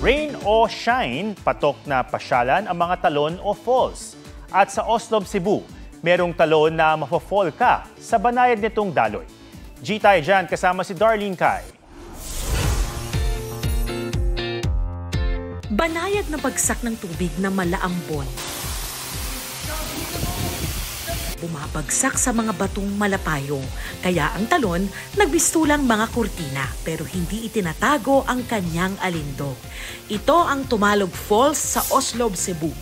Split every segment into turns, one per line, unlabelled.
Rain o shine, patok na pasyalan ang mga talon o falls. At sa Oslob, Cebu, merong talon na mafo-fall ka sa banayad nitong daloy. G tayo dyan kasama si Darlene Kai.
Banayad na bagsak ng tubig na malaambon. Bumabagsak sa mga batong malapayong, kaya ang talon nagbistulang mga kurtina pero hindi itinatago ang kanyang alindog. Ito ang Tumalog Falls sa Oslob, Cebu.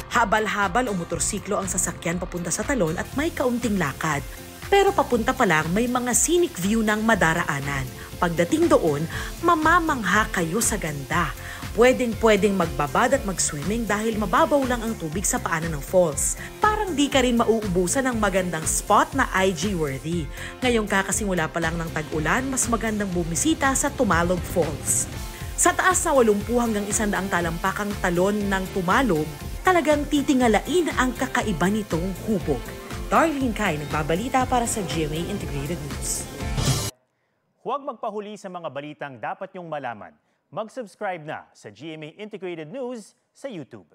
Habal-habal o motorsiklo ang sasakyan papunta sa talon at may kaunting lakad. Pero papunta pa lang may mga scenic view ng madaraanan. Pagdating doon, mamamangha kayo sa ganda. Pwedeng magbabad at mag-swimming dahil mababaw lang ang tubig sa paanan ng falls. Parang di ka rin mauubusan ng magandang spot na IG-worthy. Ngayong kakasimula pa lang ng tag-ulan, mas magandang bumisita sa Tumalog Falls. Sa taas na 80 hanggang 100 talampakang talon ng Tumalog, talagang titingalain ang kakaiba nitong hubog. Darlene Kai, nagbabalita para sa GMA Integrated News.
Huwag magpahuli sa mga balitang dapat niyong malaman. Mag-subscribe na sa GMA Integrated News sa YouTube.